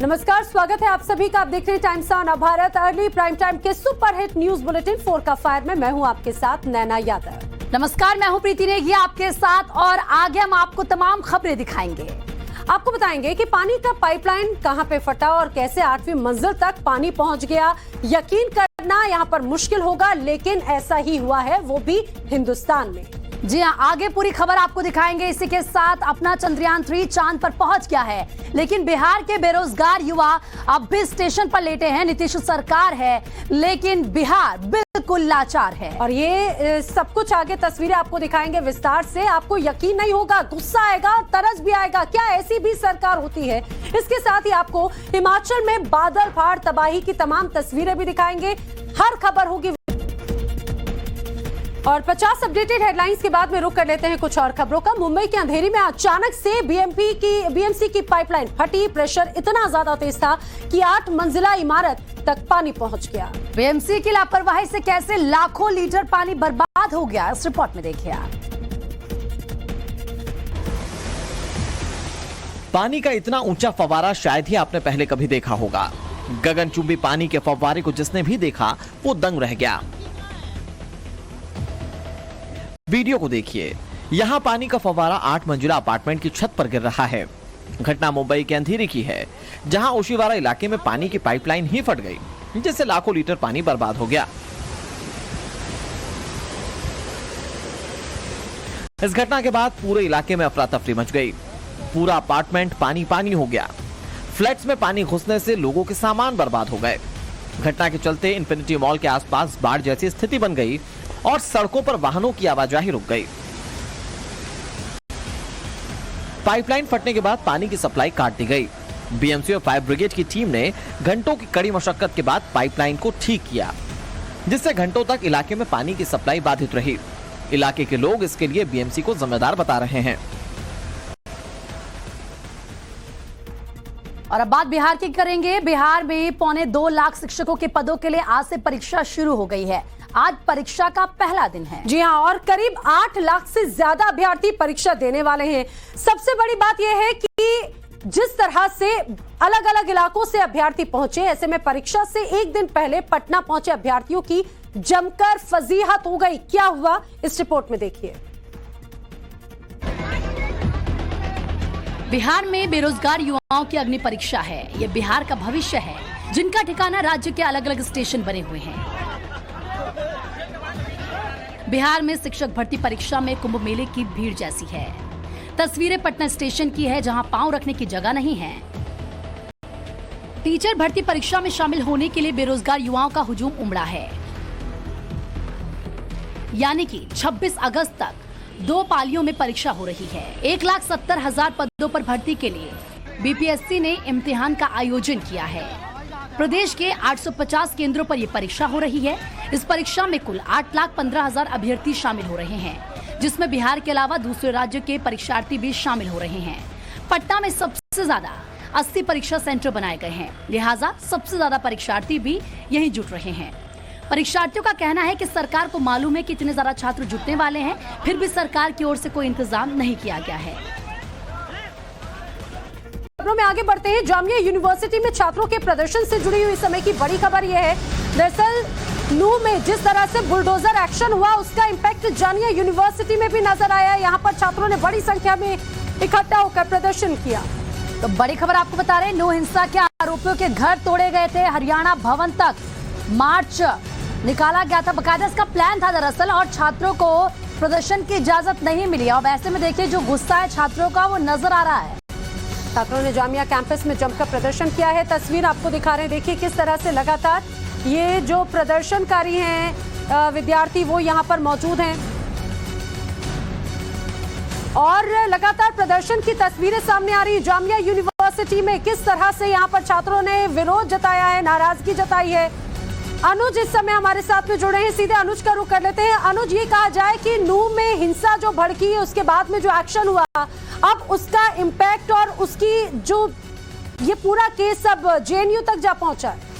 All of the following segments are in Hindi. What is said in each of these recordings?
नमस्कार, स्वागत है आप सभी का। आप देख रहे हैं times on Bharat early prime time के सुपर हिट न्यूज बुलेटिन 4 का फायर में मैं हूं आपके साथ नैना यादव। नमस्कार, मैं हूं प्रीति नेगी आपके साथ और आगे हम आपको तमाम खबरें दिखाएंगे। आपको बताएंगे कि पानी का पाइपलाइन कहां पे फटा और कैसे 8वीं मंजिल तक पानी पहुंच गया। यकीन करना यहां पर मुश्किल होगा, लेकिन ऐसा ही हुआ है, वो भी हिंदुस्तान में। जी हां, आगे पूरी खबर आपको दिखाएंगे। इसी के साथ अपना चंद्रयान 3 चांद पर पहुंच गया है, लेकिन बिहार के बेरोजगार युवा अब भी स्टेशन पर लेटे हैं। नीतीश सरकार है, लेकिन बिहार बिल्कुल लाचार है। और ये सब कुछ आगे तस्वीरें आपको दिखाएंगे विस्तार से। आपको यकीन नहीं होगा, गुस्सा आएगा, तरस भी आएगा, क्या ऐसी भी सरकार होती है। इसके साथ ही आपको हिमाचल में बादल फाड़ तबाही की तमाम तस्वीरें भी दिखाएंगे। हर खबर होगी। और 50 अपडेटेड हेडलाइंस के बाद में रुक कर लेते हैं कुछ और खबरों का। मुंबई के अंधेरी में अचानक से बीएमसी की पाइपलाइन फटी। प्रेशर इतना ज्यादा तेज था कि 8 मंजिला इमारत तक पानी पहुंच गया। बीएमसी की लापरवाही से कैसे लाखों लीटर पानी बर्बाद हो गया, इस रिपोर्ट में देखिए आप। पानी का इतना ऊंचा फव्वारा शायद ही आपने पहले कभी देखा होगा। गगनचुंबी पानी के फव्वारे को जिसने भी देखा वो दंग रह गया। वीडियो को देखिए, यहाँ पानी का फव्वारा 8 मंजिला अपार्टमेंट की छत पर गिर रहा है। घटना मुंबई के अंधेरी की है, जहाँ ओशीवारा इलाके में पानी की पाइपलाइन ही फट गई, जिससे लाखों लीटर पानी बर्बाद हो गया। इस घटना के बाद पूरे इलाके में अफरा तफरी मच गई। पूरा अपार्टमेंट पानी पानी हो गया। फ्लैट्स में पानी घुसने से लोगों के सामान बर्बाद हो गए। घटना के चलते इन्फिनिटी मॉल के आसपास बाढ़ जैसी स्थिति बन गई और सड़कों पर वाहनों की आवाजाही रुक गई। पाइपलाइन फटने के बाद पानी की सप्लाई काट दी गई। बीएमसी और फायर ब्रिगेड की टीम ने घंटों की कड़ी मशक्कत के बाद पाइपलाइन को ठीक किया, जिससे घंटों तक इलाके में पानी की सप्लाई बाधित रही। इलाके के लोग इसके लिए बीएमसी को जिम्मेदार बता रहे हैं। और अब बात बिहार की करेंगे। बिहार में 2.25 लाख शिक्षकों के पदों के लिए आज से परीक्षा शुरू हो गई है। आज परीक्षा का पहला दिन है। जी हां, और करीब 8 लाख से ज्यादा अभ्यर्थी परीक्षा देने वाले हैं। सबसे बड़ी बात यह है कि जिस तरह से अलग अलग इलाकों से अभ्यर्थी पहुंचे, ऐसे में परीक्षा से एक दिन पहले पटना पहुंचे अभ्यर्थियों की जमकर फजीहत हो गई। क्या हुआ, इस रिपोर्ट में देखिए। बिहार में बेरोजगार युवाओं की अग्नि परीक्षा है। ये बिहार का भविष्य है, जिनका ठिकाना राज्य के अलग अलग स्टेशन बने हुए हैं। बिहार में शिक्षक भर्ती परीक्षा में कुंभ मेले की भीड़ जैसी है। तस्वीरें पटना स्टेशन की है, जहां पांव रखने की जगह नहीं है। टीचर भर्ती परीक्षा में शामिल होने के लिए बेरोजगार युवाओं का हुजूम उमड़ा है। यानी कि 26 अगस्त तक 2 पालियों में परीक्षा हो रही है। 1,70,000 पदों पर भर्ती के लिए बीपीएससी ने इम्तिहान का आयोजन किया है। प्रदेश के 850 केंद्रों पर यह परीक्षा हो रही है। इस परीक्षा में कुल 8,15,000 अभ्यर्थी शामिल हो रहे हैं, जिसमें बिहार के अलावा दूसरे राज्य के परीक्षार्थी भी शामिल हो रहे हैं। पटना में सबसे ज्यादा 80 परीक्षा सेंटर बनाए गए हैं, लिहाजा सबसे ज्यादा परीक्षार्थी भी यहीं जुट रहे हैं। परीक्षार्थियों का कहना है कि सरकार को मालूम है कि इतने ज्यादा छात्र जुटने वाले हैं, फिर भी सरकार की ओर से कोई इंतजाम नहीं किया गया है। खबरों में आगे बढ़ते हैं। जामिया यूनिवर्सिटी में छात्रों के प्रदर्शन से जुड़ी हुई समय की बड़ी खबर यह है, दरअसल नू में जिस तरह से बुलडोजर एक्शन हुआ, उसका इंपैक्ट जामिया यूनिवर्सिटी में भी नजर आया। यहाँ पर छात्रों ने बड़ी संख्या में इकट्ठा होकर प्रदर्शन किया। तो बड़ी खबर आपको बता रहे हैं, नू हिंसा के आरोपियों के घर तोड़े गए थे। हरियाणा भवन तक मार्च निकाला गया था। बकायदा इसका प्लान था दरअसल, और छात्रों को प्रदर्शन की इजाजत नहीं मिली। और वैसे में देखिए, जो गुस्सा है छात्रों का वो नजर आ रहा है। छात्रों ने जामिया कैंपस में जमकर प्रदर्शन किया है। तस्वीर आपको दिखा रहे हैं, देखिए किस तरह से लगातार ये जो प्रदर्शनकारी हैं विद्यार्थी, वो यहाँ पर मौजूद हैं और लगातार प्रदर्शन की तस्वीरें सामने आ रही है। जामिया यूनिवर्सिटी में किस तरह से यहाँ पर छात्रों ने विरोध जताया है, नाराजगी जताई है। अनुज इस समय हमारे साथ में जुड़े हैं, सीधे अनुज का रुख कर लेते हैं। अनुज, ये कहा जाए कि नू में हिंसा जो भड़की है, उसके बाद में जो एक्शन हुआ, अब उसका इम्पैक्ट और उसकी जो ये पूरा केस अब जेएनयू तक जा पहुंचा है।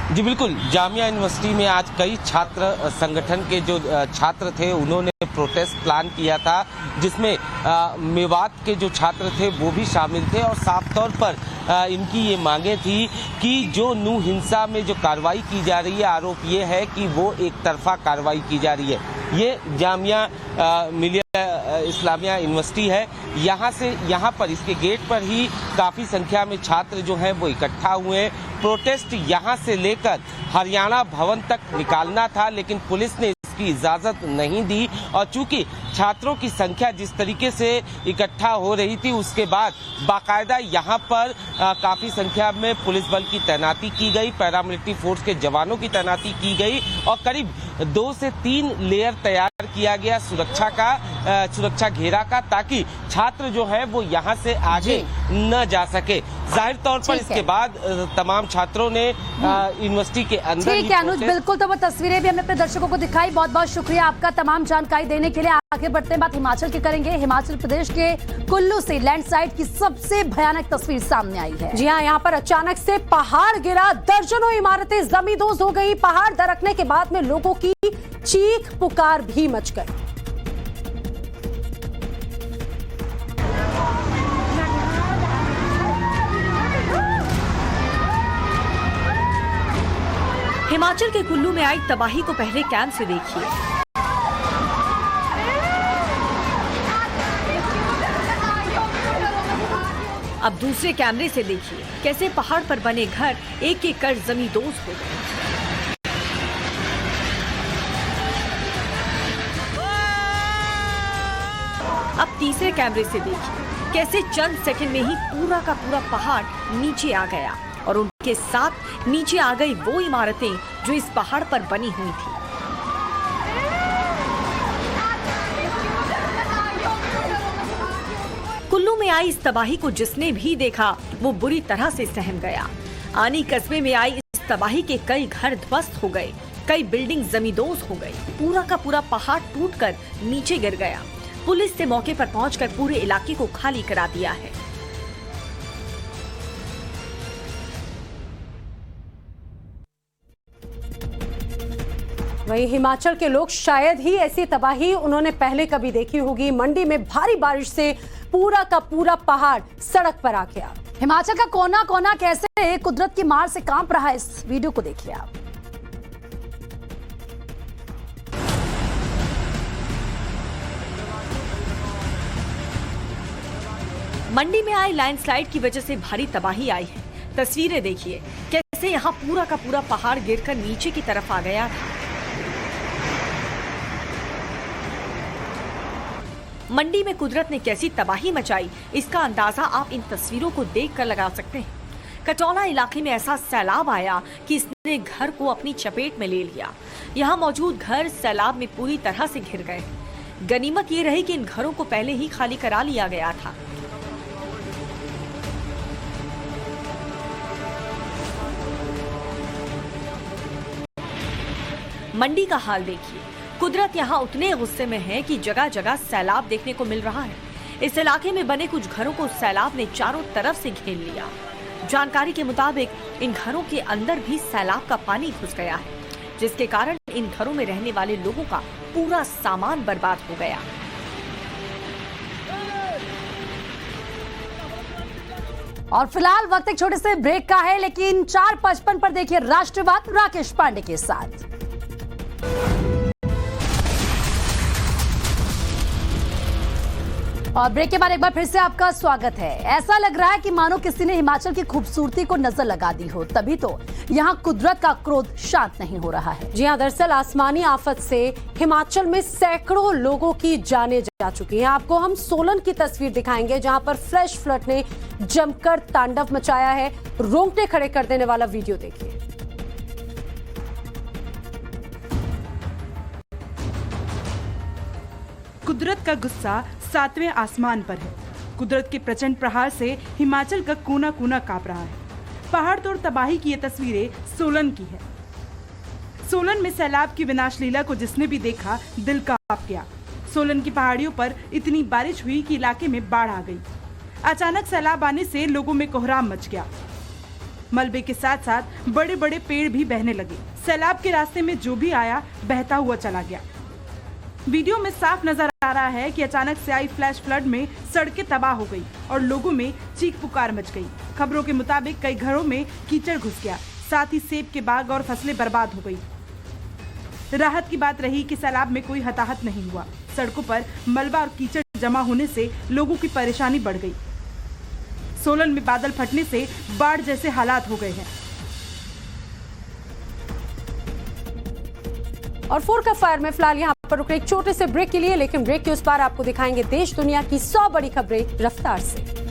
जी बिल्कुल, जामिया यूनिवर्सिटी में आज कई छात्र संगठन के जो छात्र थे उन्होंने प्रोटेस्ट प्लान किया था, जिसमें मेवात के जो छात्र थे वो भी शामिल थे और साफ तौर पर इनकी ये मांगे थी कि जो नू हिंसा में जो कार्रवाई की जा रही है, आरोप ये है कि वो एक तरफा कार्रवाई की जा रही है। ये जामिया मिलिया इस्लामिया यूनिवर्सिटी है, यहाँ पर इसके गेट पर ही काफ़ी संख्या में छात्र जो हैं वो इकट्ठा हुए हैं। प्रोटेस्ट यहाँ से लेकर हरियाणा भवन तक निकालना था, लेकिन पुलिस ने इसकी इजाज़त नहीं दी और चूंकि छात्रों की संख्या जिस तरीके से इकट्ठा हो रही थी, उसके बाद बाकायदा यहाँ पर काफ़ी संख्या में पुलिस बल की तैनाती की गई, पैरामिलिट्री फोर्स के जवानों की तैनाती की गई और करीब 2 से 3 लेयर तैयार किया गया सुरक्षा घेरा का, ताकि छात्र जो है वो यहाँ से आगे न जा सके। जाहिर तौर पर इसके बाद तमाम छात्रों ने यूनिवर्सिटी के अंदर ठीक है अनुज, बिल्कुल, तो वो तस्वीरें भी हमने अपने दर्शकों को दिखाई। बहुत बहुत शुक्रिया आपका तमाम जानकारी देने के लिए। आगे बढ़ते हैं, बात हिमाचल की करेंगे। हिमाचल प्रदेश के कुल्लू से लैंडस्लाइड की सबसे भयानक तस्वीर सामने आई है। जी हाँ, यहाँ पर अचानक से पहाड़ गिरा, दर्जनों इमारतें जमींदोज हो गई। पहाड़ दरकने के बाद में लोगों की चीख पुकार भी मच गई। हिमाचल के कुल्लू में आई तबाही को पहले कैम से देखिए। अब दूसरे कैमरे से देखिए कैसे पहाड़ पर बने घर एक एक कर जमींदोज हो गए। अब तीसरे कैमरे से देखिए कैसे चंद सेकंड में ही पूरा का पूरा पहाड़ नीचे आ गया और उनके साथ नीचे आ गई वो इमारतें जो इस पहाड़ पर बनी हुई थी। कुल्लू में आई इस तबाही को जिसने भी देखा वो बुरी तरह से सहम गया। आनी कस्बे में आई इस तबाही के कई घर ध्वस्त हो गए, कई बिल्डिंग जमींदोज हो गई, पूरा का पूरा पहाड़ टूटकर नीचे गिर गया। पुलिस ने मौके पर पहुंचकर पूरे इलाके को खाली करा दिया है। वहीं हिमाचल के लोग शायद ही ऐसी तबाही उन्होंने पहले कभी देखी होगी। मंडी में भारी बारिश से पूरा का पूरा पहाड़ सड़क पर आ गया। हिमाचल का कोना कोना कैसे कुदरत की मार से कांप रहा है, इस वीडियो को देखिए आप। मंडी में आई लैंडस्लाइड की वजह से भारी तबाही आई है। तस्वीरें देखिए कैसे यहाँ पूरा का पूरा पहाड़ गिरकर नीचे की तरफ आ गया था। मंडी में कुदरत ने कैसी तबाही मचाई, इसका अंदाजा आप इन तस्वीरों को देखकर लगा सकते हैं। कटौला इलाके में ऐसा सैलाब आया कि इसने घर को अपनी चपेट में ले लिया। यहाँ मौजूद घर सैलाब में पूरी तरह से घिर गए। गनीमत ये रही कि इन घरों को पहले ही खाली करा लिया गया था। मंडी का हाल देखिए, कुदरत यहाँ उतने गुस्से में है कि जगह जगह सैलाब देखने को मिल रहा है। इस इलाके में बने कुछ घरों को सैलाब ने चारों तरफ से घेर लिया। जानकारी के मुताबिक इन घरों के अंदर भी सैलाब का पानी घुस गया है, जिसके कारण इन घरों में रहने वाले लोगों का पूरा सामान बर्बाद हो गया। और फिलहाल वक्त एक छोटे से ब्रेक का है, लेकिन 4:55 पर देखिए राष्ट्रवाद राकेश पांडे के साथ। और ब्रेक के बाद एक बार फिर से आपका स्वागत है। ऐसा लग रहा है कि मानो किसी ने हिमाचल की खूबसूरती को नजर लगा दी हो, तभी तो यहाँ कुदरत का क्रोध शांत नहीं हो रहा है। जी हाँ, दरअसल आसमानी आफत से हिमाचल में सैकड़ों लोगों की जानें जा चुकी हैं। आपको हम सोलन की तस्वीर दिखाएंगे, जहां पर फ्लैश फ्लड ने जमकर तांडव मचाया है। रोंगटे खड़े कर देने वाला वीडियो देखिए। कुदरत का गुस्सा 7वें आसमान पर है। कुदरत के प्रचंड प्रहार से हिमाचल का कोना कोना कांप रहा है। पहाड़ तोड़ तबाही की ये तस्वीरें सोलन की है। सोलन में सैलाब की विनाश लीला को जिसने भी देखा दिल कांप गया। सोलन की पहाड़ियों पर इतनी बारिश हुई कि इलाके में बाढ़ आ गई। अचानक सैलाब आने से लोगों में कोहराम मच गया। मलबे के साथ साथ बड़े बड़े पेड़ भी बहने लगे। सैलाब के रास्ते में जो भी आया बहता हुआ चला गया। वीडियो में साफ नजर आ रहा है कि अचानक से आई फ्लैश फ्लड में सड़कें तबाह हो गई और लोगों में चीख पुकार मच गई। खबरों के मुताबिक कई घरों में कीचड़ घुस गया, साथ ही सेब के बाग और फसलें बर्बाद हो गई। राहत की बात रही कि सैलाब में कोई हताहत नहीं हुआ। सड़कों पर मलबा और कीचड़ जमा होने से लोगों की परेशानी बढ़ गई। सोलन में बादल फटने से बाढ़ जैसे हालात हो गए हैं। और 4 का फायर में फिलहाल यहाँ पर रुक रहे एक छोटे से ब्रेक के लिए, लेकिन ब्रेक के उस पार आपको दिखाएंगे देश दुनिया की 100 बड़ी खबरें रफ्तार से।